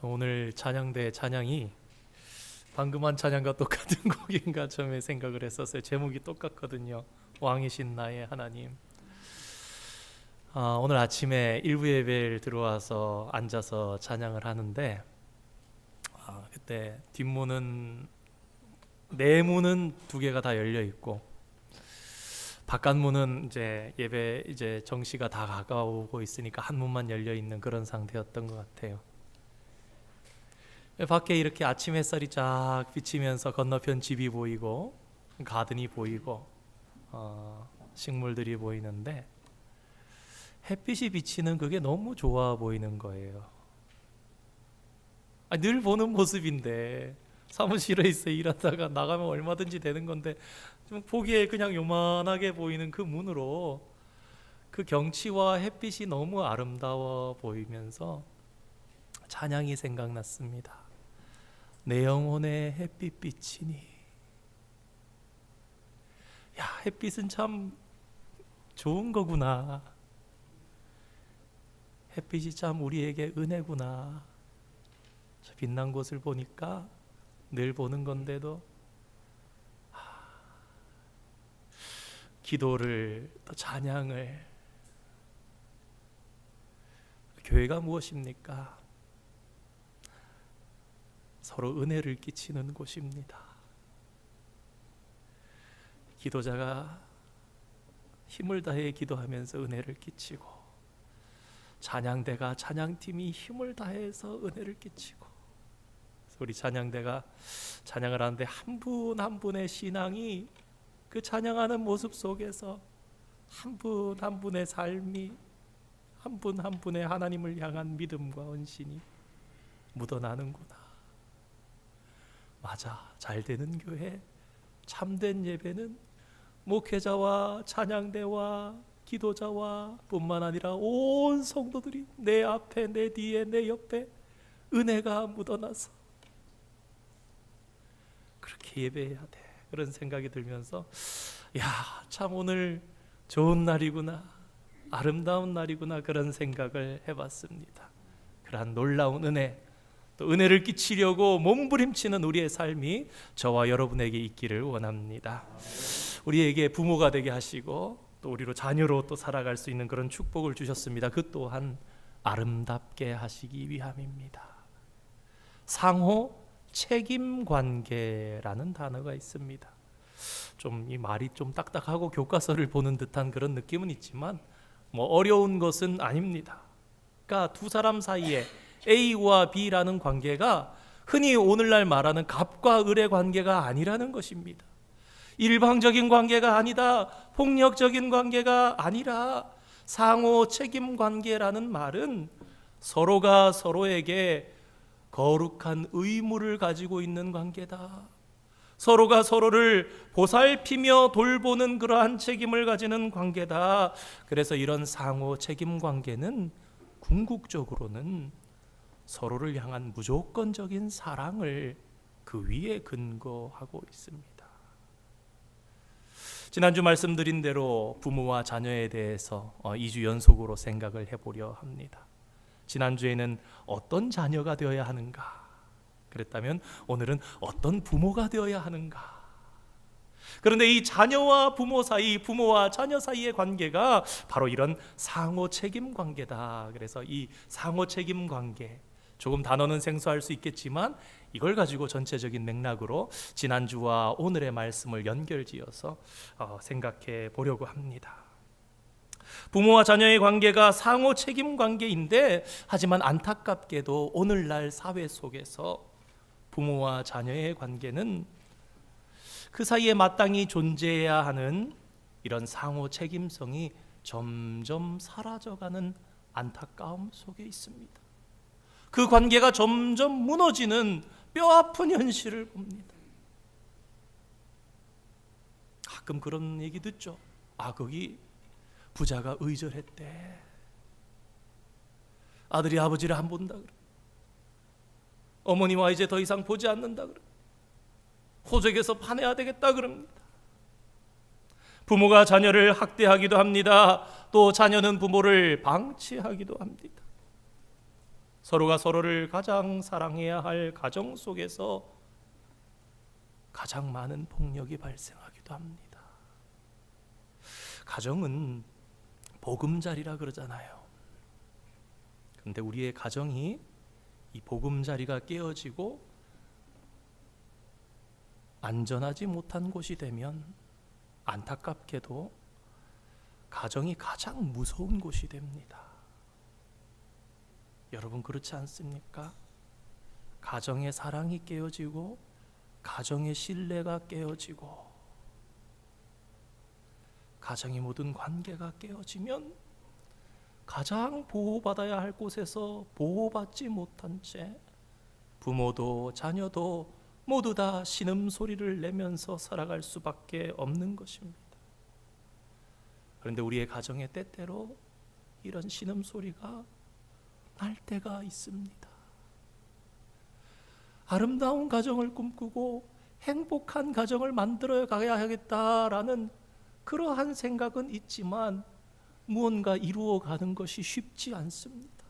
오늘 찬양대 찬양이 방금 한 찬양과 똑같은 곡인가 처음에 생각을 했었어요. 제목이 똑같거든요. 왕이신 나의 하나님. 오늘 아침에 일부 예배를 들어와서 앉아서 찬양을 하는데 그때 뒷문은 내문은 두 개가 다 열려 있고 바깥문은 이제 정시가 다 가까우고 있으니까 한 문만 열려 있는 그런 상태였던 것 같아요. 밖에 이렇게 아침 햇살이 쫙 비치면서 건너편 집이 보이고 가든이 보이고 식물들이 보이는데 햇빛이 비치는 그게 너무 좋아 보이는 거예요. 늘 보는 모습인데 사무실에 있어 일하다가 나가면 얼마든지 되는 건데 좀 보기에 그냥 요만하게 보이는 그 문으로 그 경치와 햇빛이 너무 아름다워 보이면서 찬양이 생각났습니다. 내 영혼에 햇빛 비치니. 햇빛은 참 좋은 거구나. 햇빛이 참 우리에게 은혜구나. 저 빛난 곳을 보니까 늘 보는 건데도 기도를 또 찬양을. 교회가 무엇입니까? 서로 은혜를 끼치는 곳입니다. 기도자가 힘을 다해 기도하면서 은혜를 끼치고 찬양대가 찬양팀이 힘을 다해서 은혜를 끼치고 우리 찬양대가 찬양을 하는데 한 분 한 분의 신앙이 그 찬양하는 모습 속에서 한 분 한 분의 삶이 한 분 한 분의 하나님을 향한 믿음과 헌신이 묻어나는구나. 맞아, 잘 되는 교회, 참된 예배는 목회자와 찬양대와 기도자와 뿐만 아니라 온 성도들이 내 앞에 내 뒤에 내 옆에 은혜가 묻어나서 그렇게 예배해야 돼. 그런 생각이 들면서 참 오늘 좋은 날이구나, 아름다운 날이구나, 그런 생각을 해봤습니다. 그러한 놀라운 은혜, 또 은혜를 끼치려고 몸부림치는 우리의 삶이 저와 여러분에게 있기를 원합니다. 우리에게 부모가 되게 하시고 또 우리로 자녀로 또 살아갈 수 있는 그런 축복을 주셨습니다. 그 또한 아름답게 하시기 위함입니다. 상호 책임 관계라는 단어가 있습니다. 좀 이 말이 좀 딱딱하고 교과서를 보는 듯한 그런 느낌은 있지만 어려운 것은 아닙니다. 그러니까 두 사람 사이에 A와 B라는 관계가 흔히 오늘날 말하는 갑과 을의 관계가 아니라는 것입니다. 일방적인 관계가 아니다. 폭력적인 관계가 아니라 상호 책임 관계라는 말은 서로가 서로에게 거룩한 의무를 가지고 있는 관계다. 서로가 서로를 보살피며 돌보는 그러한 책임을 가지는 관계다. 그래서 이런 상호 책임 관계는 궁극적으로는 서로를 향한 무조건적인 사랑을 그 위에 근거하고 있습니다. 지난주 말씀드린 대로 부모와 자녀에 대해서 2주 연속으로 생각을 해보려 합니다. 지난주에는 어떤 자녀가 되어야 하는가? 그랬다면 오늘은 어떤 부모가 되어야 하는가? 그런데 이 자녀와 부모 사이, 부모와 자녀 사이의 관계가 바로 이런 상호 책임 관계다. 그래서 이 상호 책임 관계, 조금 단어는 생소할 수 있겠지만 이걸 가지고 전체적인 맥락으로 지난주와 오늘의 말씀을 연결지어서 생각해 보려고 합니다. 부모와 자녀의 관계가 상호 책임 관계인데, 하지만 안타깝게도 오늘날 사회 속에서 부모와 자녀의 관계는 그 사이에 마땅히 존재해야 하는 이런 상호 책임성이 점점 사라져가는 안타까움 속에 있습니다. 그 관계가 점점 무너지는 뼈아픈 현실을 봅니다. 가끔 그런 얘기 듣죠. 거기 부자가 의절했대. 아들이 아버지를 안 본다 그래. 어머니와 이제 더 이상 보지 않는다 그래. 호적에서 파내야 되겠다 그럽니다. 부모가 자녀를 학대하기도 합니다. 또 자녀는 부모를 방치하기도 합니다. 서로가 서로를 가장 사랑해야 할 가정 속에서 가장 많은 폭력이 발생하기도 합니다. 가정은 보금자리라 그러잖아요. 그런데 우리의 가정이 이 보금자리가 깨어지고 안전하지 못한 곳이 되면 안타깝게도 가정이 가장 무서운 곳이 됩니다. 여러분 그렇지 않습니까? 가정의 사랑이 깨어지고 가정의 신뢰가 깨어지고 가정의 모든 관계가 깨어지면 가장 보호받아야 할 곳에서 보호받지 못한 채 부모도 자녀도 모두 다 신음소리를 내면서 살아갈 수밖에 없는 것입니다. 그런데 우리의 가정에 때때로 이런 신음소리가 날 때가 있습니다. 아름다운 가정을 꿈꾸고 행복한 가정을 만들어 가야 하겠다라는 그러한 생각은 있지만 무언가 이루어가는 것이 쉽지 않습니다.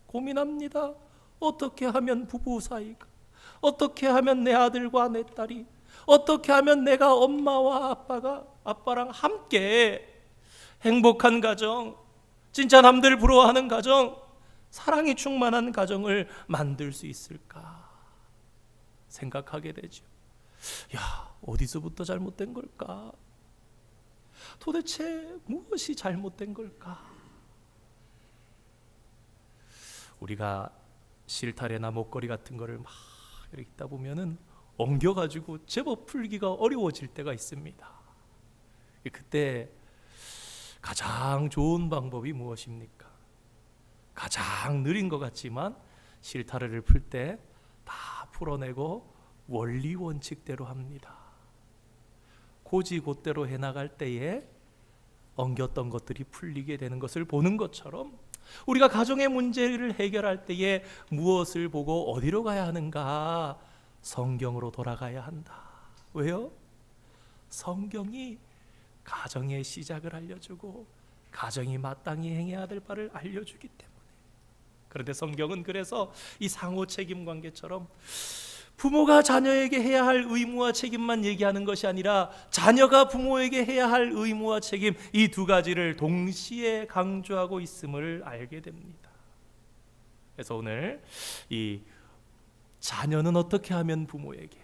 고민합니다. 어떻게 하면 부부 사이가, 어떻게 하면 내 아들과 내 딸이, 어떻게 하면 내가 엄마와 아빠랑 함께 행복한 가정, 진짜 남들 부러워하는 가정, 사랑이 충만한 가정을 만들 수 있을까 생각하게 되죠. 야, 어디서부터 잘못된 걸까? 도대체 무엇이 잘못된 걸까? 우리가 실타래나 목걸이 같은 거를 막 이렇게 있다 보면은 엉겨가지고 제법 풀기가 어려워질 때가 있습니다. 그때 가장 좋은 방법이 무엇입니까? 가장 느린 것 같지만 실타래를 풀 때 다 풀어내고 원리 원칙대로 합니다. 고지곧대로 해나갈 때에 엉겼던 것들이 풀리게 되는 것을 보는 것처럼 우리가 가정의 문제를 해결할 때에 무엇을 보고 어디로 가야 하는가? 성경으로 돌아가야 한다. 왜요? 성경이 가정의 시작을 알려주고 가정이 마땅히 행해야 될 바를 알려주기 때문에. 그런데 성경은 그래서 이 상호 책임 관계처럼 부모가 자녀에게 해야 할 의무와 책임만 얘기하는 것이 아니라 자녀가 부모에게 해야 할 의무와 책임, 이 두 가지를 동시에 강조하고 있음을 알게 됩니다. 그래서 오늘 이 자녀는 어떻게 하면 부모에게,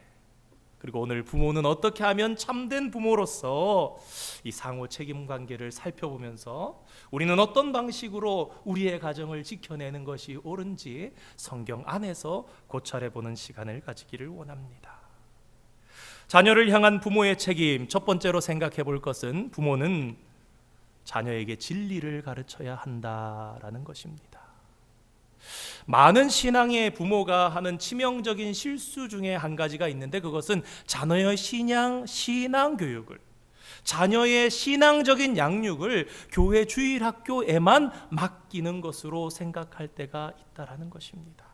그리고 오늘 부모는 어떻게 하면 참된 부모로서 이 상호 책임 관계를 살펴보면서 우리는 어떤 방식으로 우리의 가정을 지켜내는 것이 옳은지 성경 안에서 고찰해보는 시간을 가지기를 원합니다. 자녀를 향한 부모의 책임, 첫 번째로 생각해 볼 것은 부모는 자녀에게 진리를 가르쳐야 한다라는 것입니다. 많은 신앙의 부모가 하는 치명적인 실수 중에 한 가지가 있는데 그것은 자녀의 신앙 교육을, 자녀의 신앙적인 양육을 교회 주일학교에만 맡기는 것으로 생각할 때가 있다라는 것입니다.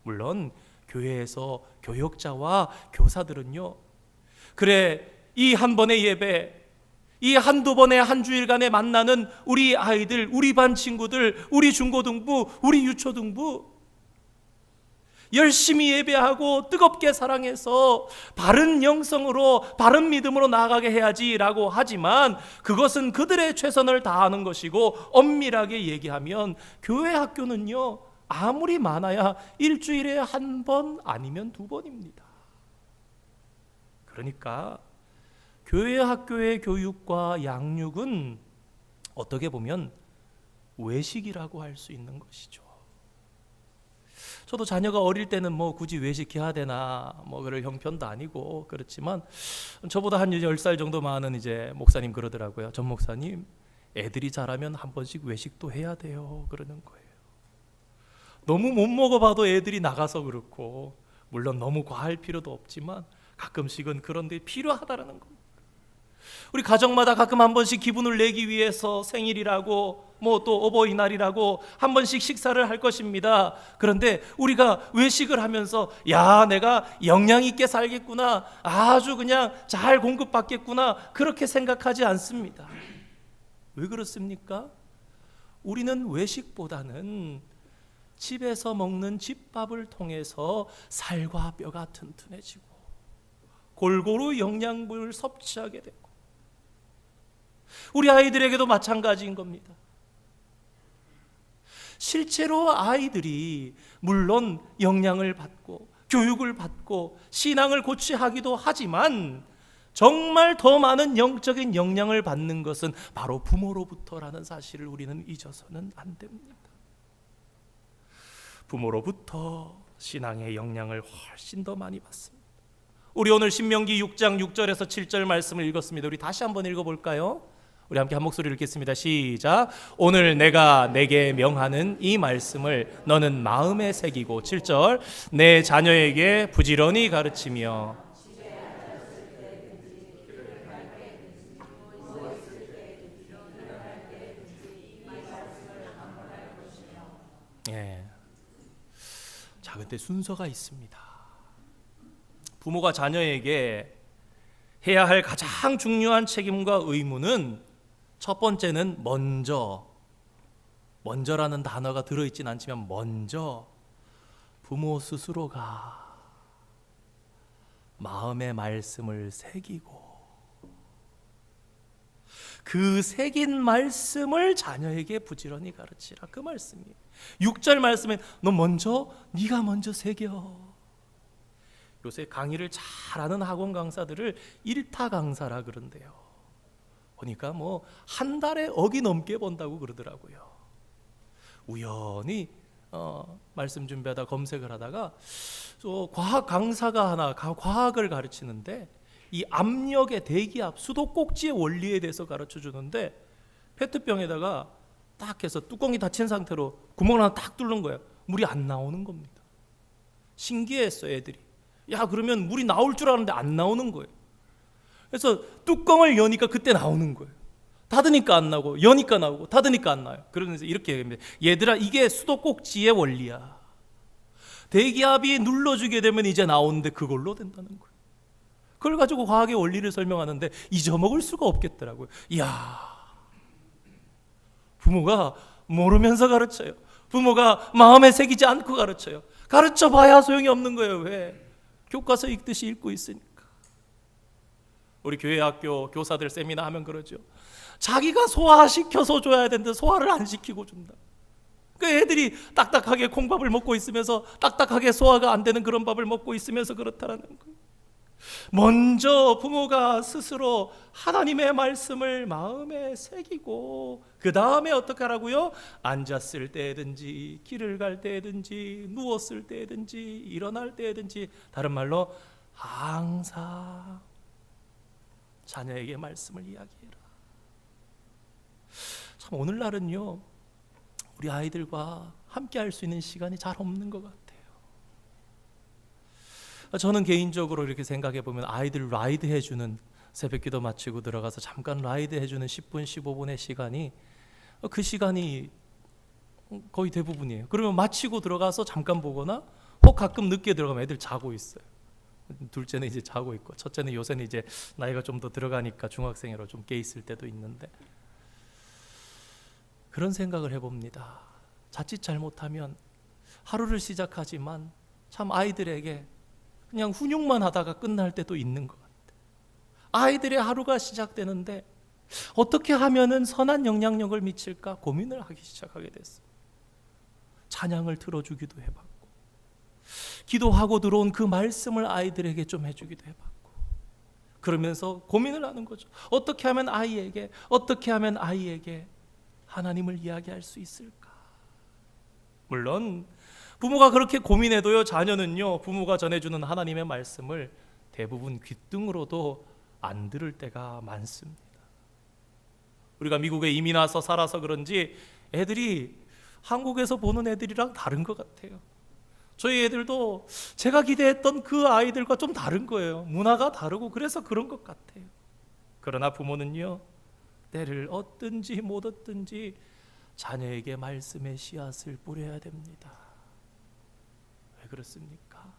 물론 교회에서 교역자와 교사들은요, 그래 이 한 번의 예배, 이 한두 번의 한 주일간에 만나는 우리 아이들, 우리 반 친구들, 우리 중고등부, 우리 유초등부 열심히 예배하고 뜨겁게 사랑해서 바른 영성으로 바른 믿음으로 나아가게 해야지라고 하지만 그것은 그들의 최선을 다하는 것이고, 엄밀하게 얘기하면 교회 학교는요 아무리 많아야 일주일에 한 번 아니면 두 번입니다. 그러니까 교회 학교의 교육과 양육은 어떻게 보면 외식이라고 할 수 있는 것이죠. 저도 자녀가 어릴 때는 뭐 굳이 외식해야 되나 뭐 그럴 형편도 아니고 그렇지만 저보다 한 10살 정도 많은 이제 목사님 그러더라고요. 전 목사님, 애들이 자라면 한 번씩 외식도 해야 돼요 그러는 거예요. 너무 못 먹어봐도 애들이 나가서 그렇고, 물론 너무 과할 필요도 없지만 가끔씩은 그런 데 필요하다라는 겁니다. 우리 가정마다 가끔 한 번씩 기분을 내기 위해서 생일이라고 뭐 또 어버이날이라고 한 번씩 식사를 할 것입니다. 그런데 우리가 외식을 하면서 야, 내가 영양 있게 살겠구나, 아주 그냥 잘 공급받겠구나, 그렇게 생각하지 않습니다. 왜 그렇습니까? 우리는 외식보다는 집에서 먹는 집밥을 통해서 살과 뼈가 튼튼해지고 골고루 영양분을 섭취하게 되고, 우리 아이들에게도 마찬가지인 겁니다. 실제로 아이들이 물론 영양을 받고 교육을 받고 신앙을 고취하기도 하지만 정말 더 많은 영적인 영향을 받는 것은 바로 부모로부터라는 사실을 우리는 잊어서는 안 됩니다. 부모로부터 신앙의 영향을 훨씬 더 많이 받습니다. 우리 오늘 신명기 6장 6절에서 7절 말씀을 읽었습니다. 우리 다시 한번 읽어볼까요? 우리 함께 한 목소리를 읽겠습니다. 시작. 오늘 내가 내게 명하는 이 말씀을 너는 마음에 새기고, 7절, 내 자녀에게 부지런히 가르치며 자, 근데 순서가 있습니다. 부모가 자녀에게 해야 할 가장 중요한 책임과 의무는 첫 번째는 먼저라는 단어가 들어있진 않지만 먼저 부모 스스로가 마음의 말씀을 새기고 그 새긴 말씀을 자녀에게 부지런히 가르치라, 그 말씀이에요. 6절 말씀에 네가 먼저 새겨. 요새 강의를 잘하는 학원 강사들을 일타 강사라 그런데요. 보니까 한 달에 억이 넘게 번다고 그러더라고요. 우연히 말씀 준비하다 검색을 하다가 과학 강사가 하나 과학을 가르치는데 이 압력의 대기압, 수도꼭지의 원리에 대해서 가르쳐 주는데 페트병에다가 딱 해서 뚜껑이 닫힌 상태로 구멍을 하나 딱 뚫는 거예요. 물이 안 나오는 겁니다. 신기했어요, 애들이. 야, 그러면 물이 나올 줄 알았는데 안 나오는 거예요. 그래서 뚜껑을 여니까 그때 나오는 거예요. 닫으니까 안 나오고, 여니까 나오고, 닫으니까 안 나와요. 그러면서 이렇게 얘기합니다. 얘들아, 이게 수도꼭지의 원리야. 대기압이 눌러주게 되면 이제 나오는데 그걸로 된다는 거예요. 그걸 가지고 과학의 원리를 설명하는데 잊어먹을 수가 없겠더라고요. 이야, 부모가 모르면서 가르쳐요. 부모가 마음에 새기지 않고 가르쳐요. 가르쳐봐야 소용이 없는 거예요. 왜? 교과서 읽듯이 읽고 있으니까. 우리 교회 학교 교사들 세미나 하면 그러죠. 자기가 소화시켜서 줘야 되는데 소화를 안 시키고 준다. 그 애들이 딱딱하게 콩밥을 먹고 있으면서 딱딱하게 소화가 안 되는 그런 밥을 먹고 있으면서 그렇다라는 거예요. 먼저 부모가 스스로 하나님의 말씀을 마음에 새기고 그 다음에 어떻게 하라고요? 앉았을 때든지 길을 갈 때든지 누웠을 때든지 일어날 때든지, 다른 말로 항상 자녀에게 말씀을 이야기해라. 참 오늘날은요, 우리 아이들과 함께 할 수 있는 시간이 잘 없는 것 같아요. 저는 개인적으로 이렇게 생각해 보면 아이들 라이드 해주는, 새벽기도 마치고 들어가서 잠깐 라이드 해주는 10분 15분의 시간이 그 시간이 거의 대부분이에요. 그러면 마치고 들어가서 잠깐 보거나 혹 가끔 늦게 들어가면 애들 자고 있어요. 둘째는 이제 자고 있고 첫째는 요새는 이제 나이가 좀 더 들어가니까 중학생으로 좀 깨 있을 때도 있는데, 그런 생각을 해봅니다. 자칫 잘못하면 하루를 시작하지만 참 아이들에게 그냥 훈육만 하다가 끝날 때도 있는 것 같아요. 아이들의 하루가 시작되는데 어떻게 하면은 선한 영향력을 미칠까 고민을 하기 시작하게 됐어요. 찬양을 틀어주기도 해봤고, 기도하고 들어온 그 말씀을 아이들에게 좀 해주기도 해봤고, 그러면서 고민을 하는 거죠. 어떻게 하면 아이에게 하나님을 이야기할 수 있을까? 물론 부모가 그렇게 고민해도요, 자녀는요, 부모가 전해주는 하나님의 말씀을 대부분 귓등으로도 안 들을 때가 많습니다. 우리가 미국에 이민 와서 살아서 그런지 애들이 한국에서 보는 애들이랑 다른 것 같아요. 저희 애들도 제가 기대했던 그 아이들과 좀 다른 거예요. 문화가 다르고 그래서 그런 것 같아요. 그러나 부모는요, 때를 얻든지 못 얻든지 자녀에게 말씀의 씨앗을 뿌려야 됩니다. 왜 그렇습니까?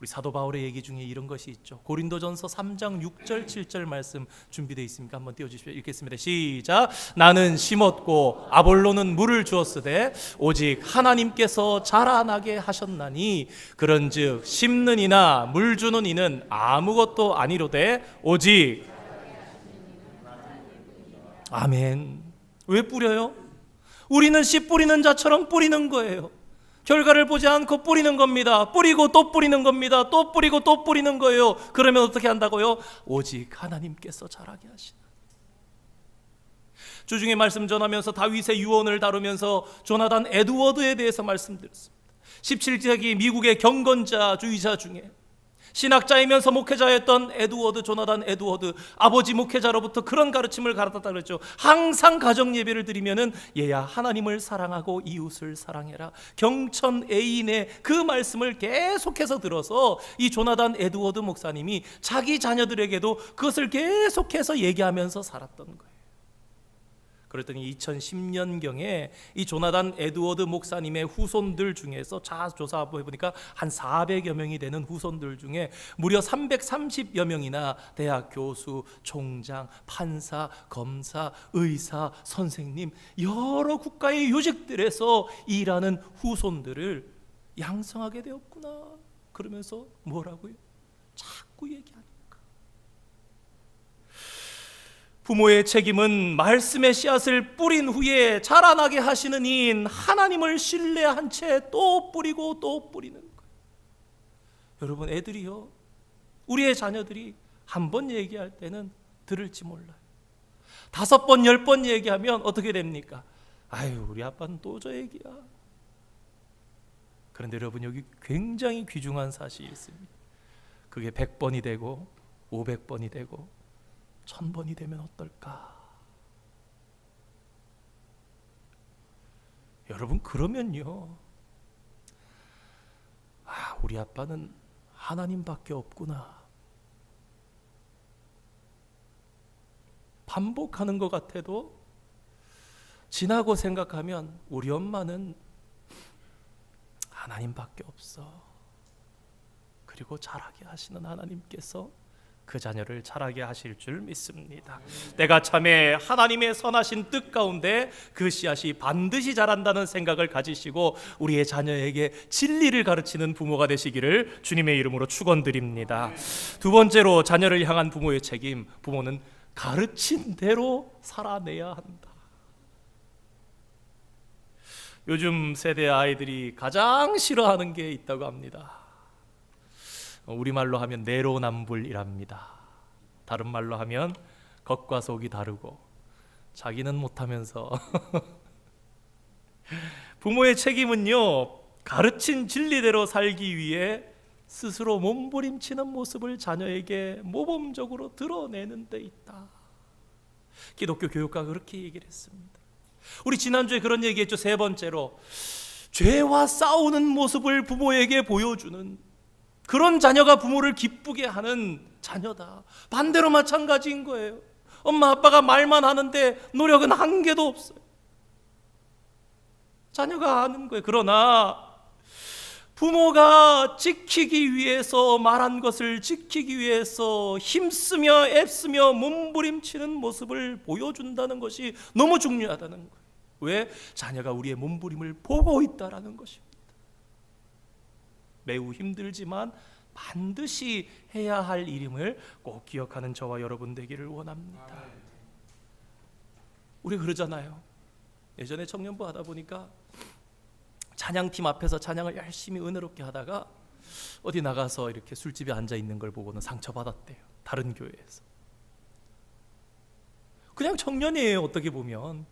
우리 사도 바울의 얘기 중에 이런 것이 있죠. 고린도전서 3장 6절 7절 말씀 준비되어 있습니까? 한번 띄워주십시오. 읽겠습니다. 시작. 나는 심었고 아볼로는 물을 주었으되 오직 하나님께서 자라나게 하셨나니 그런즉 심는 이나 물 주는 이는 아무것도 아니로되 오직 아멘. 왜 뿌려요? 우리는 씨 뿌리는 자처럼 뿌리는 거예요. 결과를 보지 않고 뿌리는 겁니다. 뿌리고 또 뿌리는 겁니다. 또 뿌리고 또 뿌리는 거예요. 그러면 어떻게 한다고요? 오직 하나님께서 자라게 하시나. 주중에 말씀 전하면서 다윗의 유언을 다루면서 조나단 에드워드에 대해서 말씀드렸습니다. 17세기 미국의 경건자주의자 중에 신학자이면서 목회자였던 조나단 에드워드, 아버지 목회자로부터 그런 가르침을 가르쳤다 그랬죠. 항상 가정 예배를 드리면은 얘야 하나님을 사랑하고 이웃을 사랑해라. 경천 애인의 그 말씀을 계속해서 들어서 이 조나단 에드워드 목사님이 자기 자녀들에게도 그것을 계속해서 얘기하면서 살았던 거예요. 그랬더니 2010년경에 이 조나단 에드워드 목사님의 후손들 중에서 조사해 보니까 한 400여 명이 되는 후손들 중에 무려 330여 명이나 대학 교수, 총장, 판사, 검사, 의사, 선생님 여러 국가의 요직들에서 일하는 후손들을 양성하게 되었구나. 그러면서 뭐라고요? 자꾸 얘기하니까. 부모의 책임은 말씀의 씨앗을 뿌린 후에 자라나게 하시는 이인 하나님을 신뢰한 채 또 뿌리고 또 뿌리는 거예요. 여러분, 애들이요, 우리의 자녀들이 한 번 얘기할 때는 들을지 몰라요. 5번, 10번 얘기하면 어떻게 됩니까? 아유, 우리 아빠는 또 저 얘기야. 그런데 여러분, 여기 굉장히 귀중한 사실이 있습니다. 그게 100번이 되고 500번이 되고 1000번이 되면 어떨까? 여러분, 그러면요, 우리 아빠는 하나님밖에 없구나. 반복하는 것 같아도 지나고 생각하면 우리 엄마는 하나님밖에 없어. 그리고 자라게 하시는 하나님께서 그 자녀를 자라게 하실 줄 믿습니다. 때가 참에 하나님의 선하신 뜻 가운데 그 씨앗이 반드시 자란다는 생각을 가지시고 우리의 자녀에게 진리를 가르치는 부모가 되시기를 주님의 이름으로 축원드립니다. 두 번째로, 자녀를 향한 부모의 책임. 부모는 가르친 대로 살아내야 한다. 요즘 세대 아이들이 가장 싫어하는 게 있다고 합니다. 우리말로 하면 내로남불이랍니다. 다른 말로 하면 겉과 속이 다르고 자기는 못하면서 부모의 책임은요, 가르친 진리대로 살기 위해 스스로 몸부림치는 모습을 자녀에게 모범적으로 드러내는 데 있다. 기독교 교육가가 그렇게 얘기를 했습니다. 우리 지난주에 그런 얘기했죠. 세 번째로, 죄와 싸우는 모습을 부모에게 보여주는 그런 자녀가 부모를 기쁘게 하는 자녀다. 반대로 마찬가지인 거예요. 엄마 아빠가 말만 하는데 노력은 한 개도 없어요. 자녀가 하는 거예요. 그러나 부모가 지키기 위해서, 말한 것을 지키기 위해서 힘쓰며 애쓰며 몸부림치는 모습을 보여준다는 것이 너무 중요하다는 거예요. 왜? 자녀가 우리의 몸부림을 보고 있다라는 것입니다. 매우 힘들지만 반드시 해야 할 일임을 꼭 기억하는 저와 여러분 되기를 원합니다. 우리 그러잖아요. 예전에 청년부 하다 보니까 찬양팀 앞에서 찬양을 열심히 은혜롭게 하다가 어디 나가서 이렇게 술집에 앉아 있는 걸 보고는 상처받았대요. 다른 교회에서. 그냥 청년이에요. 어떻게 보면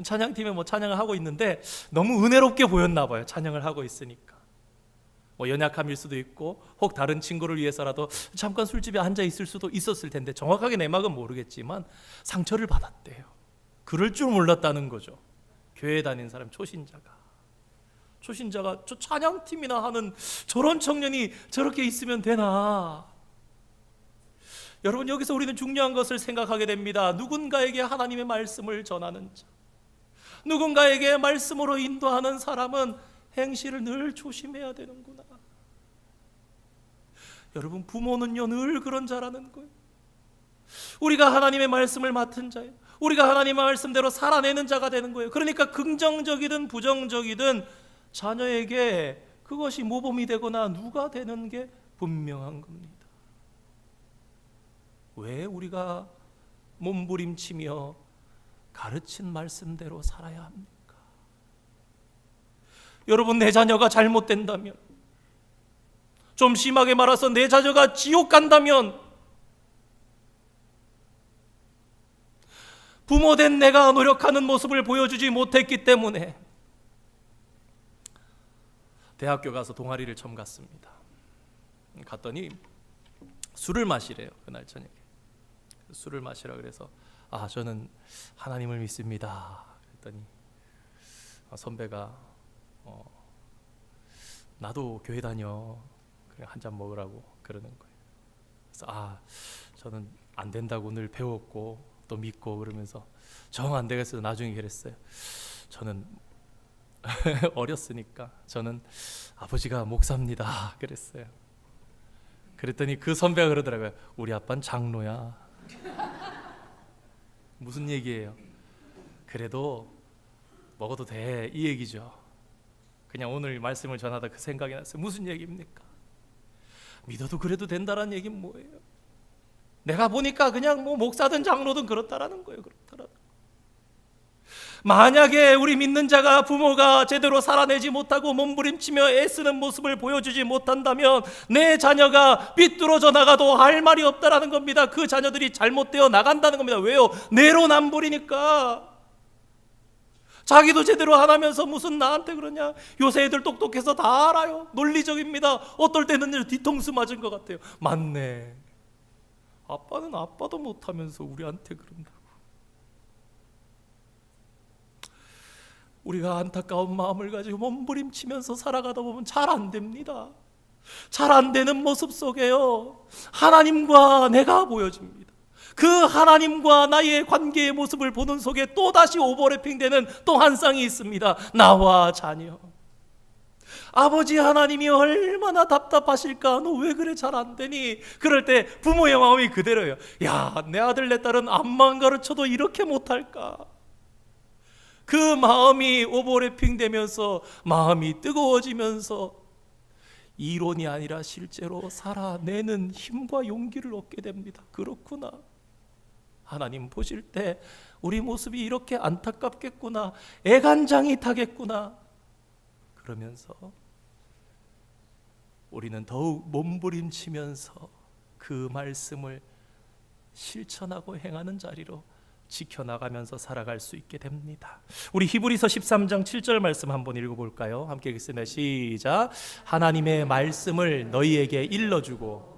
찬양팀에 찬양을 하고 있는데 너무 은혜롭게 보였나 봐요. 찬양을 하고 있으니까. 연약함일 수도 있고 혹 다른 친구를 위해서라도 잠깐 술집에 앉아 있을 수도 있었을 텐데 정확하게 내막은 모르겠지만 상처를 받았대요. 그럴 줄 몰랐다는 거죠. 교회 다니는 사람, 초신자가 저 찬양팀이나 하는 저런 청년이 저렇게 있으면 되나? 여러분, 여기서 우리는 중요한 것을 생각하게 됩니다. 누군가에게 하나님의 말씀을 전하는 자, 누군가에게 말씀으로 인도하는 사람은 행실을 늘 조심해야 되는구나. 여러분, 부모는요 늘 그런 자라는 거예요. 우리가 하나님의 말씀을 맡은 자예요. 우리가 하나님의 말씀대로 살아내는 자가 되는 거예요. 그러니까 긍정적이든 부정적이든 자녀에게 그것이 모범이 되거나 누가 되는 게 분명한 겁니다. 왜 우리가 몸부림치며 가르친 말씀대로 살아야 합니까? 여러분, 내 자녀가 잘못된다면, 좀 심하게 말해서 내 자녀가 지옥 간다면, 부모된 내가 노력하는 모습을 보여주지 못했기 때문에 대학교 가서 동아리를 처음 갔습니다. 갔더니 술을 마시래요. 그날 저녁에 술을 마시라 그래서 저는 하나님을 믿습니다. 그랬더니 선배가 나도 교회 다녀, 그냥 한 잔 먹으라고 그러는 거예요. 그래서 저는 안 된다고 늘 배웠고 또 믿고, 그러면서 정 안 되겠어요. 나중에 그랬어요. 저는 어렸으니까 저는 아버지가 목사입니다 그랬어요. 그랬더니 그 선배가 그러더라고요. 우리 아빠는 장로야. 무슨 얘기예요? 그래도 먹어도 돼, 이 얘기죠. 그냥 오늘 말씀을 전하다 그 생각이 났어요. 무슨 얘기입니까? 믿어도 그래도 된다라는 얘기는 뭐예요? 내가 보니까 그냥 목사든 장로든 그렇다라는 거예요. 그렇다라는 거예요. 만약에 우리 믿는 자가 부모가 제대로 살아내지 못하고 몸부림치며 애쓰는 모습을 보여주지 못한다면 내 자녀가 삐뚤어져 나가도 할 말이 없다라는 겁니다. 그 자녀들이 잘못되어 나간다는 겁니다. 왜요? 내로남불이니까. 자기도 제대로 안 하면서 무슨 나한테 그러냐? 요새 애들 똑똑해서 다 알아요. 논리적입니다. 어떨 때는 뒤통수 맞은 것 같아요. 맞네. 아빠는 아빠도 못하면서 우리한테 그런다고. 우리가 안타까운 마음을 가지고 몸부림치면서 살아가다 보면 잘 안 됩니다. 잘 안 되는 모습 속에요, 하나님과 내가 보여집니다. 그 하나님과 나의 관계의 모습을 보는 속에 또다시 오버래핑되는 또 한 쌍이 있습니다. 나와 자녀. 아버지 하나님이 얼마나 답답하실까? 너 왜 그래 잘 안 되니? 그럴 때 부모의 마음이 그대로예요. 야, 내 아들 내 딸은 암만 가르쳐도 이렇게 못할까? 그 마음이 오버래핑 되면서 마음이 뜨거워지면서 이론이 아니라 실제로 살아내는 힘과 용기를 얻게 됩니다. 그렇구나. 하나님 보실 때 우리 모습이 이렇게 안타깝겠구나, 애간장이 타겠구나. 그러면서 우리는 더욱 몸부림치면서 그 말씀을 실천하고 행하는 자리로 지켜나가면서 살아갈 수 있게 됩니다. 우리 히브리서 13장 7절 말씀 한번 읽어볼까요? 함께 읽겠습니다. 시작. 하나님의 말씀을 너희에게 일러주고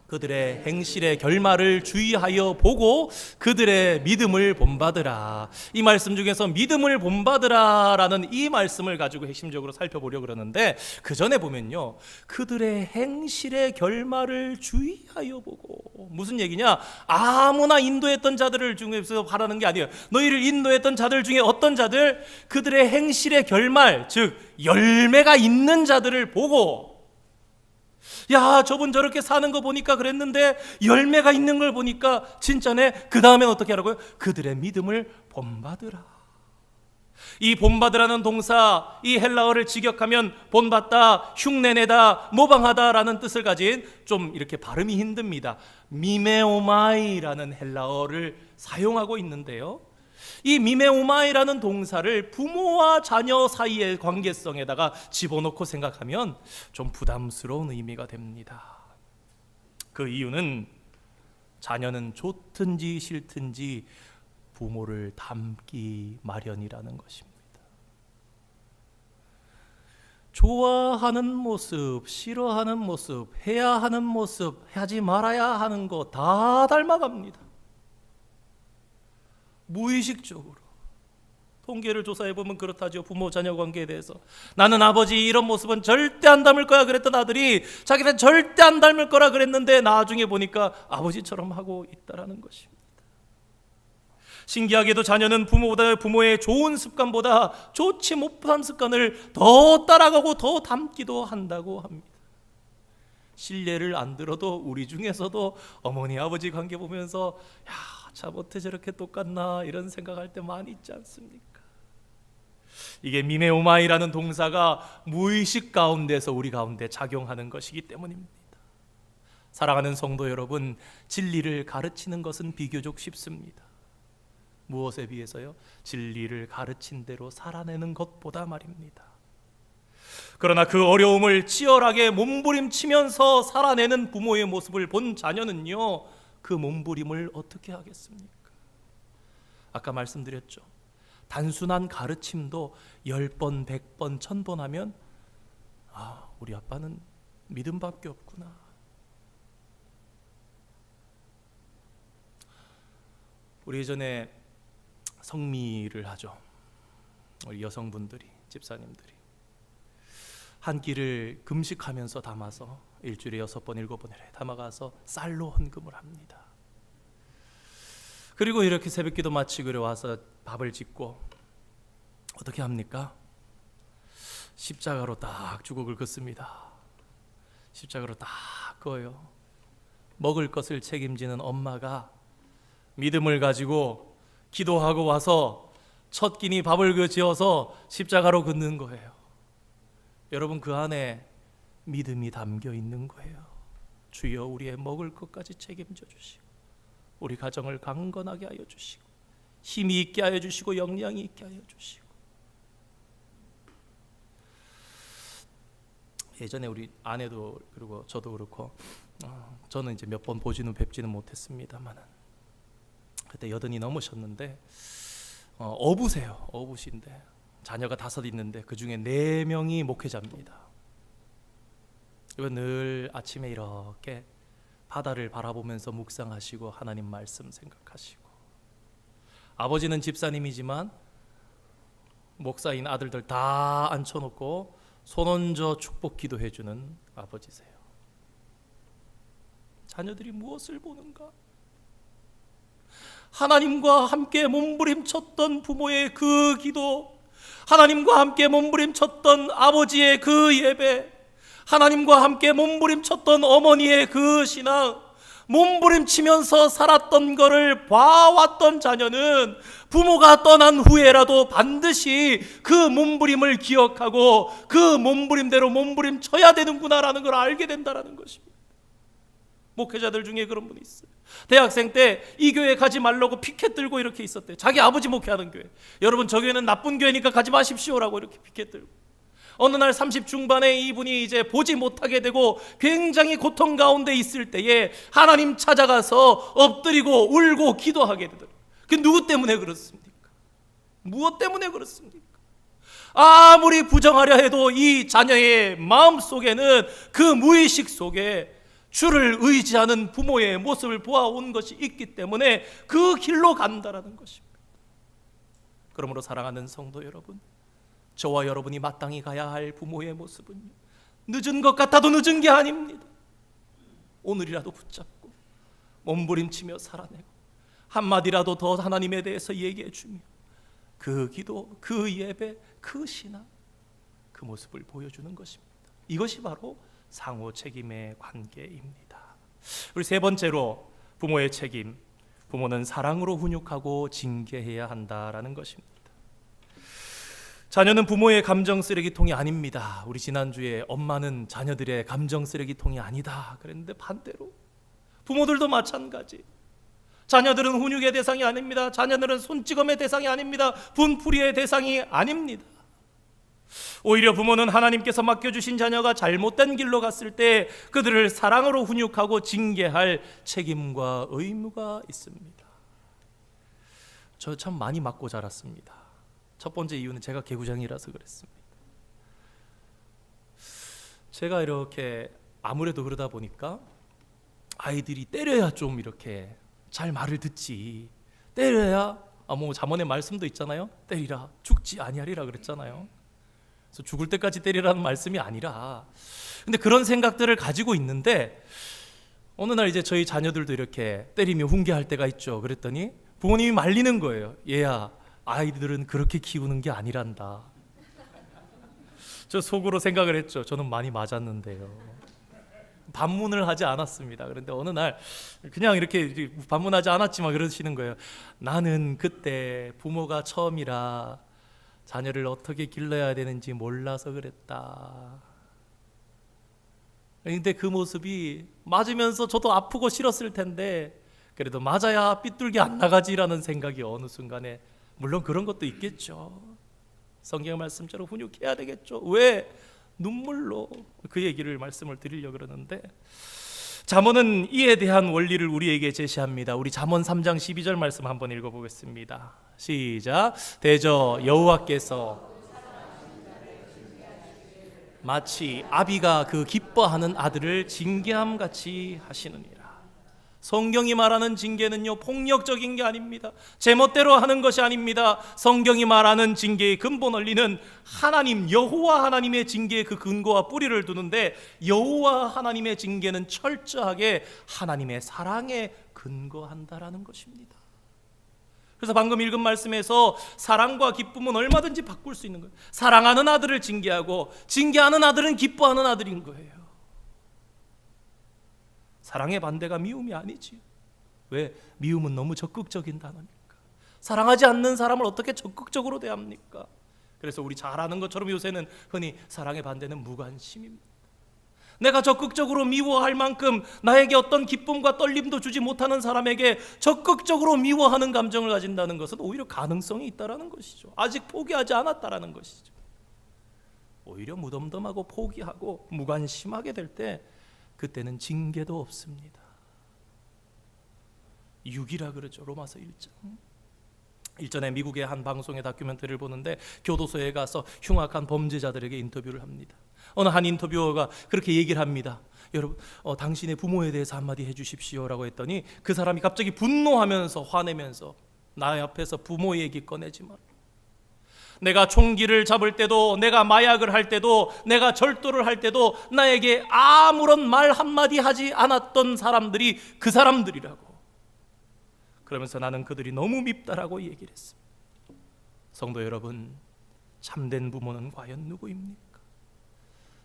그들의 행실의 결말을 주의하여 보고 그들의 믿음을 본받으라. 이 말씀 중에서 믿음을 본받으라라는 이 말씀을 가지고 핵심적으로 살펴보려고 그러는데, 그 전에 보면요, 그들의 행실의 결말을 주의하여 보고, 무슨 얘기냐? 아무나 인도했던 자들을 중에서 바라는 게 아니에요. 너희를 인도했던 자들 중에 어떤 자들? 그들의 행실의 결말, 즉 열매가 있는 자들을 보고, 야, 저분 저렇게 사는 거 보니까 그랬는데 열매가 있는 걸 보니까 진짜네. 그 다음엔 어떻게 하라고요? 그들의 믿음을 본받으라. 이 본받으라는 동사, 이 헬라어를 직역하면 본받다, 흉내내다, 모방하다라는 뜻을 가진, 좀 이렇게 발음이 힘듭니다, 미메오마이라는 헬라어를 사용하고 있는데요, 이 미메오마이라는 동사를 부모와 자녀 사이의 관계성에다가 집어넣고 생각하면 좀 부담스러운 의미가 됩니다. 그 이유는 자녀는 좋든지 싫든지 부모를 닮기 마련이라는 것입니다. 좋아하는 모습, 싫어하는 모습, 해야 하는 모습, 하지 말아야 하는 거 다 닮아갑니다. 무의식적으로. 통계를 조사해보면 그렇다죠. 부모 자녀 관계에 대해서 나는 아버지 이런 모습은 절대 안 닮을 거야 그랬던 아들이 자기는 절대 안 닮을 거라 그랬는데 나중에 보니까 아버지처럼 하고 있다라는 것입니다. 신기하게도 자녀는 부모의 좋은 습관보다 좋지 못한 습관을 더 따라가고 더 닮기도 한다고 합니다. 실례를 안 들어도 우리 중에서도 어머니 아버지 관계 보면서 야, 참 어떻게 저렇게 똑같나 이런 생각할 때 많이 있지 않습니까? 이게 미메오마이라는 동사가 무의식 가운데서 우리 가운데 작용하는 것이기 때문입니다. 사랑하는 성도 여러분, 진리를 가르치는 것은 비교적 쉽습니다. 무엇에 비해서요? 진리를 가르친 대로 살아내는 것보다 말입니다. 그러나 그 어려움을 치열하게 몸부림치면서 살아내는 부모의 모습을 본 자녀는요, 그 몸부림을 어떻게 하겠습니까? 아까 말씀드렸죠. 단순한 가르침도 10번, 100번, 1000번 하면 아, 우리 아빠는 믿음밖에 없구나. 우리 예전에 성미를 하죠. 우리 여성분들이, 집사님들이 한 끼를 금식하면서 담아서 일주일에 6번, 7번을 담아가서 쌀로 헌금을 합니다. 그리고 이렇게 새벽기도 마치고 와서 밥을 짓고 어떻게 합니까? 십자가로 딱 주걱을 긋습니다. 십자가로 딱 그어요. 먹을 것을 책임지는 엄마가 믿음을 가지고 기도하고 와서 첫 끼니 밥을 지어서 십자가로 긋는 거예요. 여러분, 그 안에 믿음이 담겨 있는 거예요. 주여 우리의 먹을 것까지 책임져 주시고 우리 가정을 강건하게 하여 주시고 힘이 있게 하여 주시고 영향이 있게 하여 주시고. 예전에 우리 아내도 그리고 저도 그렇고 저는 이제 몇 번 보지는 뵙지는 못했습니다만은 그때 80이 넘으셨는데 어부세요. 어부신데 자녀가 5 있는데 그 중에 4명이 목회자입니다. 그리고 늘 아침에 이렇게 바다를 바라보면서 묵상하시고 하나님 말씀 생각하시고, 아버지는 집사님이지만 목사인 아들들 다 앉혀놓고 손 얹어 축복 기도해주는 아버지세요. 자녀들이 무엇을 보는가? 하나님과 함께 몸부림쳤던 부모의 그 기도, 하나님과 함께 몸부림쳤던 아버지의 그 예배, 하나님과 함께 몸부림쳤던 어머니의 그 신앙, 몸부림치면서 살았던 것을 봐왔던 자녀는 부모가 떠난 후에라도 반드시 그 몸부림을 기억하고 그 몸부림대로 몸부림쳐야 되는구나라는 걸 알게 된다는 것입니다. 목회자들 중에 그런 분이 있어요. 대학생 때 이 교회 가지 말라고 피켓 들고 이렇게 있었대요. 자기 아버지 목회하는 교회. 여러분, 저 교회는 나쁜 교회니까 가지 마십시오라고 이렇게 피켓 들고. 어느 날 30 중반에 이분이 이제 보지 못하게 되고 굉장히 고통 가운데 있을 때에 하나님 찾아가서 엎드리고 울고 기도하게 되더라고요. 그 누구 때문에 그렇습니까? 무엇 때문에 그렇습니까? 아무리 부정하려 해도 이 자녀의 마음 속에는 그 무의식 속에 주를 의지하는 부모의 모습을 보아온 것이 있기 때문에 그 길로 간다라는 것입니다. 그러므로 사랑하는 성도 여러분, 저와 여러분이 마땅히 가야 할 부모의 모습은요, 늦은 것 같아도 늦은 게 아닙니다. 오늘이라도 붙잡고 몸부림치며 살아내고 한마디라도 더 하나님에 대해서 얘기해 주며 그 기도, 그 예배, 그 신앙, 그 모습을 보여주는 것입니다. 이것이 바로 상호 책임의 관계입니다. 우리 3번째로 부모의 책임, 부모는 사랑으로 훈육하고 징계해야 한다라는 것입니다. 자녀는 부모의 감정 쓰레기통이 아닙니다. 우리 지난주에 엄마는 자녀들의 감정 쓰레기통이 아니다 그랬는데 반대로 부모들도 마찬가지. 자녀들은 훈육의 대상이 아닙니다. 자녀들은 손찌검의 대상이 아닙니다. 분풀이의 대상이 아닙니다. 오히려 부모는 하나님께서 맡겨주신 자녀가 잘못된 길로 갔을 때 그들을 사랑으로 훈육하고 징계할 책임과 의무가 있습니다. 저 참 많이 맞고 자랐습니다. 첫 번째 이유는 제가 개구장이라서 그랬습니다. 제가 이렇게 아무래도 그러다 보니까 아이들이 때려야 좀 이렇게 잘 말을 듣지, 때려야 뭐 잠언의 말씀도 있잖아요. 때리라 죽지 아니하리라 그랬잖아요. 그래서 죽을 때까지 때리라는 말씀이 아니라, 근데 그런 생각들을 가지고 있는데 어느 날 이제 저희 자녀들도 이렇게 때리며 훈계할 때가 있죠. 그랬더니 부모님이 말리는 거예요. 얘야, 아이들은 그렇게 키우는 게 아니란다. 저 속으로 생각을 했죠. 저는 많이 맞았는데요. 반문을 하지 않았습니다. 그런데 어느 날 그냥 이렇게 반문하지 않았지만 그러시는 거예요. 나는 그때 부모가 처음이라 자녀를 어떻게 길러야 되는지 몰라서 그랬다. 그런데 그 모습이 맞으면서 저도 아프고 싫었을 텐데 그래도 맞아야 삐뚤게 안 나가지라는 생각이 어느 순간에, 물론 그런 것도 있겠죠. 성경 말씀처럼 훈육해야 되겠죠. 왜? 눈물로 그 얘기를 말씀을 드리려고 그러는데, 잠언은 이에 대한 원리를 우리에게 제시합니다. 우리 잠언 3장 12절 말씀 한번 읽어보겠습니다. 시작. 대저 여호와께서 마치 아비가 그 기뻐하는 아들을 징계함같이 하시느니라. 성경이 말하는 징계는요, 폭력적인 게 아닙니다. 제멋대로 하는 것이 아닙니다. 성경이 말하는 징계의 근본 원리는 하나님, 여호와 하나님의 징계의 그 근거와 뿌리를 두는데, 여호와 하나님의 징계는 철저하게 하나님의 사랑에 근거한다라는 것입니다. 그래서 방금 읽은 말씀에서 사랑과 기쁨은 얼마든지 바꿀 수 있는 거예요. 사랑하는 아들을 징계하고 징계하는 아들은 기뻐하는 아들인 거예요. 사랑의 반대가 미움이 아니지요. 왜? 미움은 너무 적극적인 단어니까. 사랑하지 않는 사람을 어떻게 적극적으로 대합니까? 그래서 우리 잘 아는 것처럼 요새는 흔히 사랑의 반대는 무관심입니다. 내가 적극적으로 미워할 만큼 나에게 어떤 기쁨과 떨림도 주지 못하는 사람에게 적극적으로 미워하는 감정을 가진다는 것은 오히려 가능성이 있다라는 것이죠. 아직 포기하지 않았다라는 것이죠. 오히려 무덤덤하고 포기하고 무관심하게 될 때, 그때는 징계도 없습니다. 육이라 그러죠. 로마서 1장. 일전에 미국의 한 방송의 다큐멘터리를 보는데 교도소에 가서 흉악한 범죄자들에게 인터뷰를 합니다. 어느 한 인터뷰어가 그렇게 얘기를 합니다. 여러분, 당신의 부모에 대해서 한마디 해주십시오라고 했더니 그 사람이 갑자기 분노하면서 화내면서, 나 앞에서 부모 얘기 꺼내지 마라. 내가 총기를 잡을 때도, 내가 마약을 할 때도, 내가 절도를 할 때도 나에게 아무런 말 한마디 하지 않았던 사람들이 그 사람들이라고. 그러면서 나는 그들이 너무 밉다라고 얘기를 했습니다. 성도 여러분, 참된 부모는 과연 누구입니까?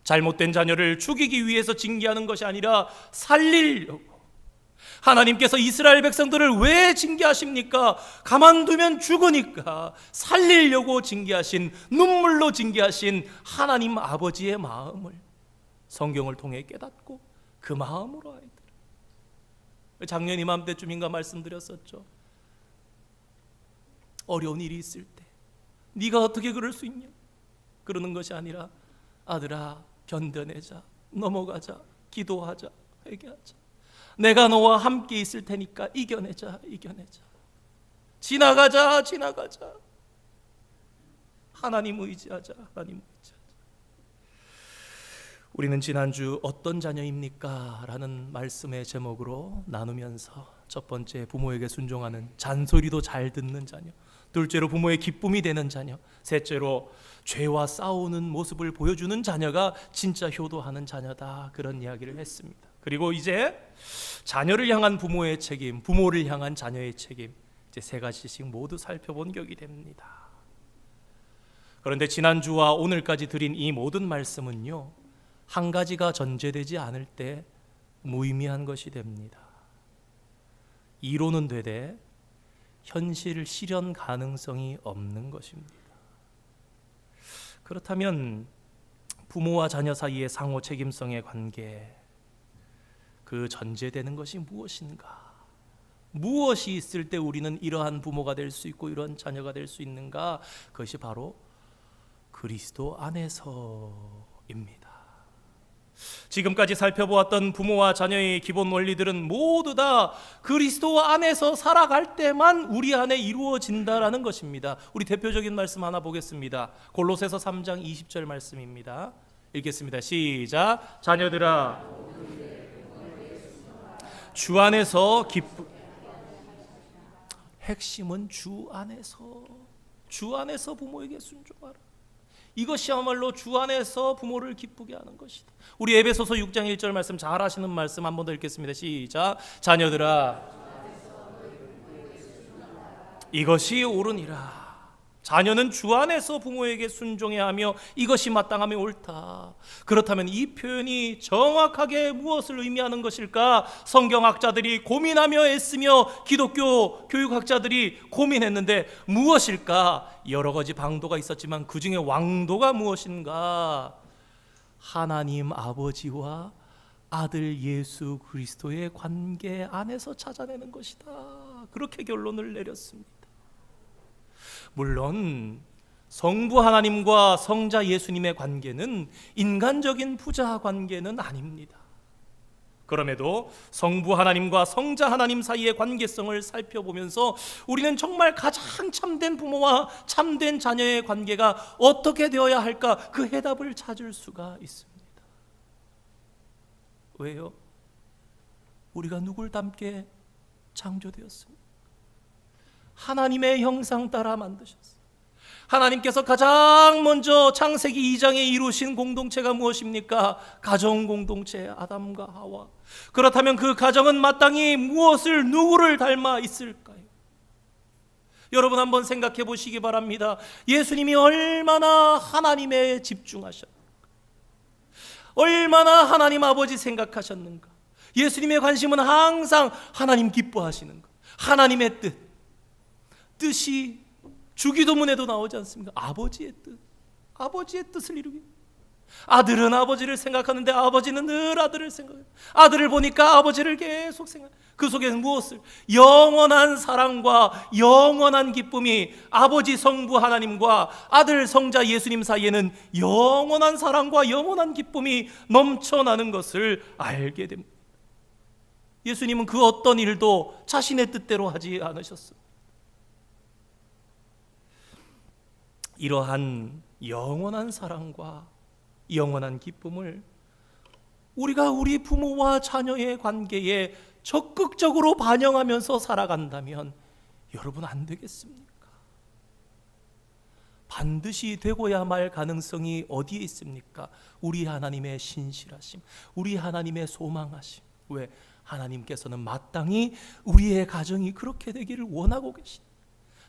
잘못된 자녀를 죽이기 위해서 징계하는 것이 아니라 살리려고. 하나님께서 이스라엘 백성들을 왜 징계하십니까? 가만두면 죽으니까. 살리려고 징계하신, 눈물로 징계하신 하나님 아버지의 마음을 성경을 통해 깨닫고 그 마음으로 아이들. 작년 이맘때쯤인가 말씀드렸었죠. 어려운 일이 있을 때 네가 어떻게 그럴 수 있냐? 그러는 것이 아니라, 아들아 견뎌내자, 넘어가자, 기도하자, 회개하자. 내가 너와 함께 있을 테니까 이겨내자, 이겨내자. 지나가자, 지나가자. 하나님 의지하자, 하나님 의지하자. 우리는 지난주 어떤 자녀입니까? 라는 말씀의 제목으로 나누면서, 첫 번째, 부모에게 순종하는, 잔소리도 잘 듣는 자녀. 둘째로, 부모의 기쁨이 되는 자녀. 셋째로, 죄와 싸우는 모습을 보여주는 자녀가 진짜 효도하는 자녀다. 그런 이야기를 했습니다. 그리고 이제 자녀를 향한 부모의 책임, 부모를 향한 자녀의 책임, 이제 세 가지씩 모두 살펴본 격이 됩니다. 그런데 지난주와 오늘까지 드린 이 모든 말씀은요, 한 가지가 전제되지 않을 때 무의미한 것이 됩니다. 이론은 되되 현실 실현 가능성이 없는 것입니다. 그렇다면 부모와 자녀 사이의 상호 책임성의 관계, 그 전제되는 것이 무엇인가? 무엇이 있을 때 우리는 이러한 부모가 될 수 있고 이러한 자녀가 될 수 있는가? 그것이 바로 그리스도 안에서입니다. 지금까지 살펴보았던 부모와 자녀의 기본 원리들은 모두 다 그리스도 안에서 살아갈 때만 우리 안에 이루어진다라는 것입니다. 우리 대표적인 말씀 하나 보겠습니다. 골로새서 3장 20절 말씀입니다. 읽겠습니다. 시작. 자녀들아, 주 안에서 핵심은 주 안에서 부모에게 순종하라. 이것이야말로 주 안에서 부모를 기쁘게 하는 것이다. 우리 에베소서 6장 1절 말씀 잘 아시는 말씀 한 번 더 읽겠습니다. 시작. 자녀들아, 이것이 옳으니라. 자녀는 주 안에서 부모에게 순종해야 하며 이것이 마땅하며 옳다. 그렇다면 이 표현이 정확하게 무엇을 의미하는 것일까? 성경학자들이 고민하며 애쓰며 기독교 교육학자들이 고민했는데 무엇일까? 여러 가지 방도가 있었지만 그 중에 왕도가 무엇인가? 하나님 아버지와 아들 예수 그리스도의 관계 안에서 찾아내는 것이다. 그렇게 결론을 내렸습니다. 물론 성부 하나님과 성자 예수님의 관계는 인간적인 부자 관계는 아닙니다. 그럼에도 성부 하나님과 성자 하나님 사이의 관계성을 살펴보면서 우리는 정말 가장 참된 부모와 참된 자녀의 관계가 어떻게 되어야 할까? 그 해답을 찾을 수가 있습니다. 왜요? 우리가 누굴 닮게 창조되었습니까? 하나님의 형상 따라 만드셨어요. 하나님께서 가장 먼저 창세기 2장에 이루신 공동체가 무엇입니까? 가정 공동체, 아담과 하와. 그렇다면 그 가정은 마땅히 무엇을, 누구를 닮아 있을까요? 여러분 한번 생각해 보시기 바랍니다. 예수님이 얼마나 하나님에 집중하셨는가, 얼마나 하나님 아버지 생각하셨는가. 예수님의 관심은 항상 하나님 기뻐하시는 것, 하나님의 뜻이 주기도문에도 나오지 않습니까? 아버지의 뜻, 아버지의 뜻을 이루기. 아들은 아버지를 생각하는데 아버지는 늘 아들을 생각해요. 아들을 보니까 아버지를 계속 생각해요. 그 속에는 무엇을? 영원한 사랑과 영원한 기쁨이 아버지 성부 하나님과 아들 성자 예수님 사이에는 영원한 사랑과 영원한 기쁨이 넘쳐나는 것을 알게 됩니다. 예수님은 그 어떤 일도 자신의 뜻대로 하지 않으셨습니다. 이러한 영원한 사랑과 영원한 기쁨을 우리가 우리 부모와 자녀의 관계에 적극적으로 반영하면서 살아간다면 여러분 안 되겠습니까? 반드시 되고야 말 가능성이 어디에 있습니까? 우리 하나님의 신실하심, 우리 하나님의 소망하심. 왜? 하나님께서는 마땅히 우리의 가정이 그렇게 되기를 원하고 계십니다.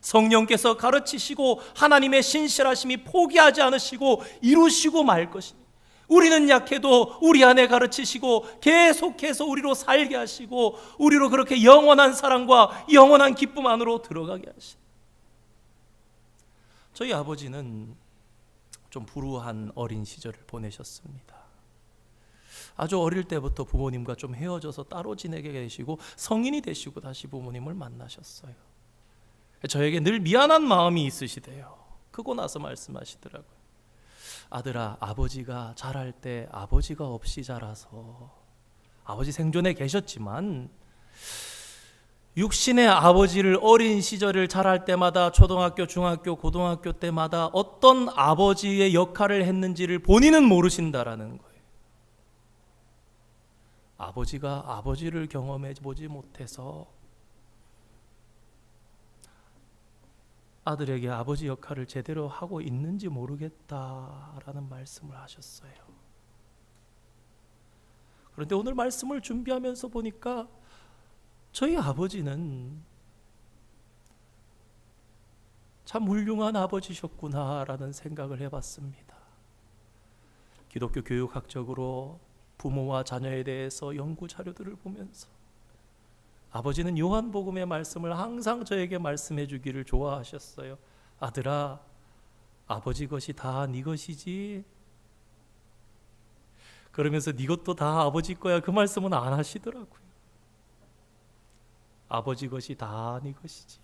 성령께서 가르치시고 하나님의 신실하심이 포기하지 않으시고 이루시고 말 것입니다. 우리는 약해도 우리 안에 가르치시고 계속해서 우리로 살게 하시고 우리로 그렇게 영원한 사랑과 영원한 기쁨 안으로 들어가게 하십니다. 저희 아버지는 좀 불우한 어린 시절을 보내셨습니다. 아주 어릴 때부터 부모님과 좀 헤어져서 따로 지내게 되시고 성인이 되시고 다시 부모님을 만나셨어요. 저에게 늘 미안한 마음이 있으시대요. 크고 나서 말씀하시더라고요. 아들아, 아버지가 자랄 때 아버지가 없이 자라서, 아버지 생존에 계셨지만 육신의 아버지를 어린 시절을 자랄 때마다 초등학교, 중학교, 고등학교 때마다 어떤 아버지의 역할을 했는지를 본인은 모르신다라는 거예요. 아버지가 아버지를 경험해 보지 못해서 아들에게 아버지 역할을 제대로 하고 있는지 모르겠다라는 말씀을 하셨어요. 그런데 오늘 말씀을 준비하면서 보니까 저희 아버지는 참 훌륭한 아버지셨구나라는 생각을 해봤습니다. 기독교 교육학적으로 부모와 자녀에 대해서 연구 자료들을 보면서 아버지는 요한복음의 말씀을 항상 저에게 말씀해 주기를 좋아하셨어요. 아들아, 아버지 것이 다 네 것이지. 그러면서 네 것도 다 아버지 거야, 그 말씀은 안 하시더라고요. 아버지 것이 다 네 것이지.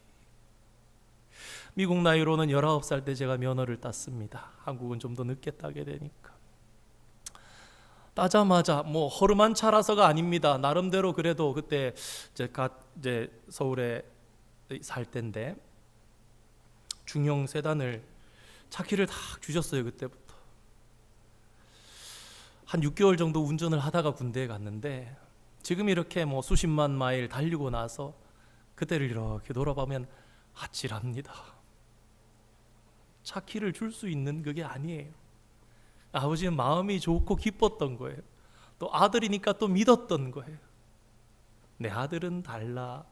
미국 나이로는 19살 때 제가 면허를 땄습니다. 한국은 좀 더 늦게 따게 되니까. 따자마자 뭐 허름한 차라서가 아닙니다. 나름대로 그래도 그때 이제 서울에 살 때인데 중형 세단을 차키를 다 주셨어요. 그때부터 한 6개월 정도 운전을 하다가 군대에 갔는데 지금 이렇게 뭐 수십만 마일 달리고 나서 그때를 이렇게 돌아보면 아찔합니다. 차키를 줄 수 있는 그게 아니에요. 아버지는 마음이 좋고 기뻤던 거예요. 또 아들이니까 또 믿었던 거예요. 내 아들은 달라.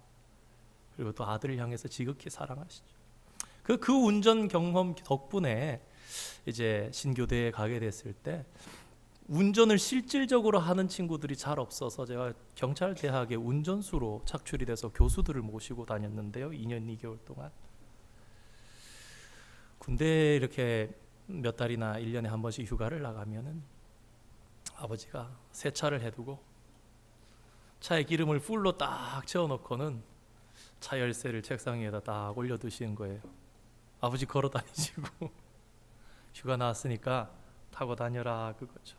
그리고 또 아들을 향해서 지극히 사랑하시죠. 그 운전 경험 덕분에 이제 신교대에 가게 됐을 때 운전을 실질적으로 하는 친구들이 잘 없어서 제가 경찰대학의 운전수로 착출이 돼서 교수들을 모시고 다녔는데요. 2년 2개월 동안. 군대에 이렇게 몇 달이나 1년에 한 번씩 휴가를 나가면은 아버지가 세차를 해두고 차에 기름을 풀로 딱 채워놓고는 차 열쇠를 책상 위에다 딱 올려두시는 거예요. 아버지 걸어 다니시고 휴가 나왔으니까 타고 다녀라 그거죠.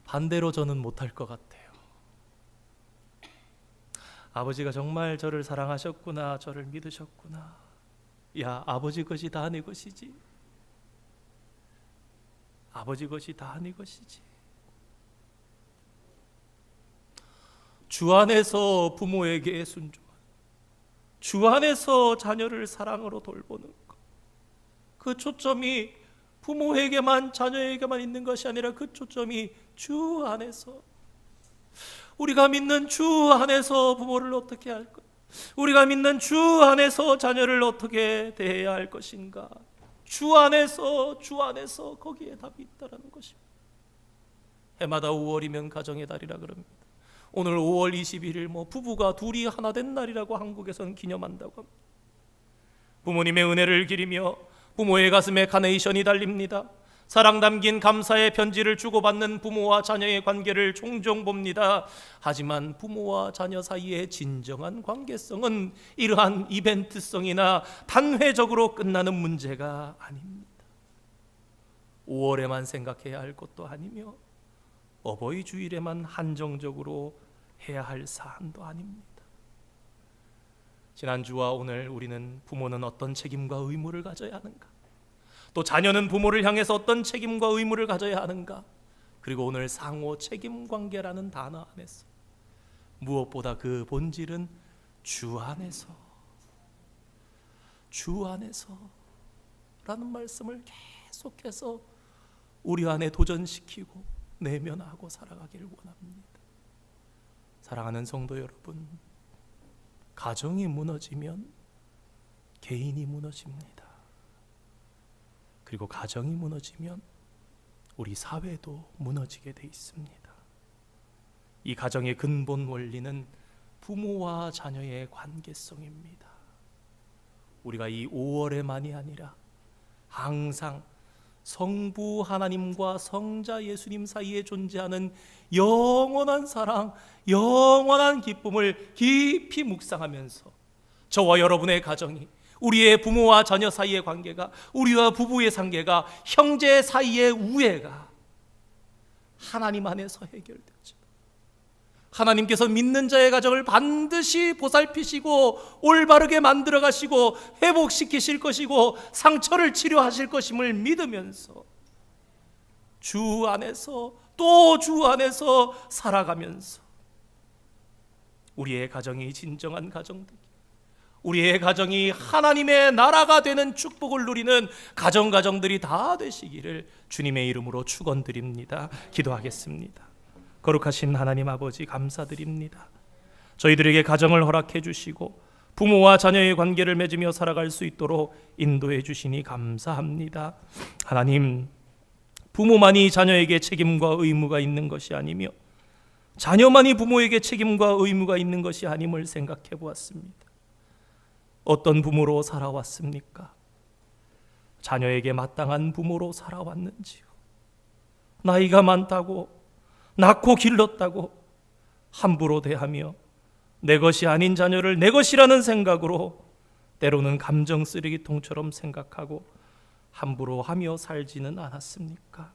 반대로 저는 못할 것 같아요. 아버지가 정말 저를 사랑하셨구나, 저를 믿으셨구나. 야, 아버지 것이 다 내 것이지. 아버지 것이 다 내 것이지. 주 안에서 부모에게 순종하는, 주 안에서 자녀를 사랑으로 돌보는 것, 그 초점이 부모에게만, 자녀에게만 있는 것이 아니라 그 초점이 주 안에서, 우리가 믿는 주 안에서 부모를 어떻게 할 것, 우리가 믿는 주 안에서 자녀를 어떻게 대해야 할 것인가, 주 안에서 거기에 답이 있다라는 것입니다. 해마다 5월이면 가정의 달이라 그럽니다. 오늘 5월 21일 부부가 둘이 하나 된 날이라고 한국에서는 기념한다고 합니다. 부모님의 은혜를 기리며 부모의 가슴에 카네이션이 달립니다. 사랑 담긴 감사의 편지를 주고받는 부모와 자녀의 관계를 종종 봅니다. 하지만 부모와 자녀 사이의 진정한 관계성은 이러한 이벤트성이나 단회적으로 끝나는 문제가 아닙니다. 5월에만 생각해야 할 것도 아니며 어버이 주일에만 한정적으로 해야 할 사안도 아닙니다. 지난주와 오늘 우리는 부모는 어떤 책임과 의무를 가져야 하는가, 또 자녀는 부모를 향해서 어떤 책임과 의무를 가져야 하는가, 그리고 오늘 상호 책임관계라는 단어 안에서 무엇보다 그 본질은 주 안에서 라는 말씀을 계속해서 우리 안에 도전시키고 내면하고 살아가기를 원합니다. 사랑하는 성도 여러분, 가정이 무너지면 개인이 무너집니다. 그리고 가정이 무너지면 우리 사회도 무너지게 돼 있습니다. 이 가정의 근본 원리는 부모와 자녀의 관계성입니다. 우리가 이 5월에만이 아니라 항상 성부 하나님과 성자 예수님 사이에 존재하는 영원한 사랑, 영원한 기쁨을 깊이 묵상하면서 저와 여러분의 가정이, 우리의 부모와 자녀 사이의 관계가, 우리와 부부의 관계가, 형제 사이의 우애가 하나님 안에서 해결되죠. 하나님께서 믿는 자의 가정을 반드시 보살피시고 올바르게 만들어 가시고 회복시키실 것이고 상처를 치료하실 것임을 믿으면서 주 안에서 또 주 안에서 살아가면서 우리의 가정이 진정한 가정들, 우리의 가정이 하나님의 나라가 되는 축복을 누리는 가정들이 다 되시기를 주님의 이름으로 축원드립니다. 기도하겠습니다. 거룩하신 하나님 아버지, 감사드립니다. 저희들에게 가정을 허락해 주시고 부모와 자녀의 관계를 맺으며 살아갈 수 있도록 인도해 주시니 감사합니다. 하나님, 부모만이 자녀에게 책임과 의무가 있는 것이 아니며 자녀만이 부모에게 책임과 의무가 있는 것이 아님을 생각해 보았습니다. 어떤 부모로 살아왔습니까? 자녀에게 마땅한 부모로 살아왔는지요? 나이가 많다고, 낳고 길렀다고 함부로 대하며 내 것이 아닌 자녀를 내 것이라는 생각으로, 때로는 감정 쓰레기통처럼 생각하고 함부로 하며 살지는 않았습니까?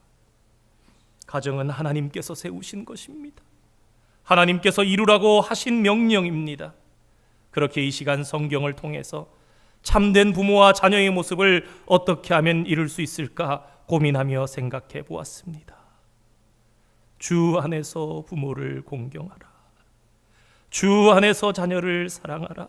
가정은 하나님께서 세우신 것입니다. 하나님께서 이루라고 하신 명령입니다. 그렇게 이 시간 성경을 통해서 참된 부모와 자녀의 모습을 어떻게 하면 이룰 수 있을까 고민하며 생각해 보았습니다. 주 안에서 부모를 공경하라. 주 안에서 자녀를 사랑하라.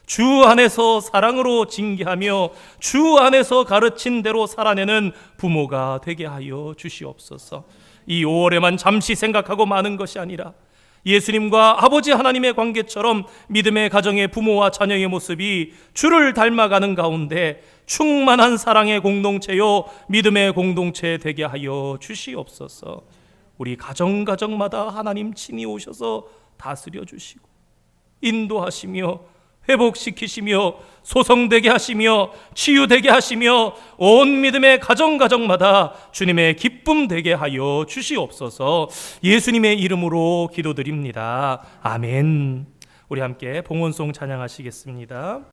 주 안에서 사랑으로 징계하며 주 안에서 가르친 대로 살아내는 부모가 되게 하여 주시옵소서. 이 5월에만 잠시 생각하고 마는 것이 아니라 예수님과 아버지 하나님의 관계처럼 믿음의 가정의 부모와 자녀의 모습이 주를 닮아가는 가운데 충만한 사랑의 공동체요 믿음의 공동체 되게 하여 주시옵소서. 우리 가정마다 하나님 친히 오셔서 다스려 주시고 인도하시며 회복시키시며 소성되게 하시며 치유되게 하시며 온 믿음의 가정마다 주님의 기쁨 되게 하여 주시옵소서. 예수님의 이름으로 기도드립니다. 아멘. 우리 함께 봉헌송 찬양하시겠습니다.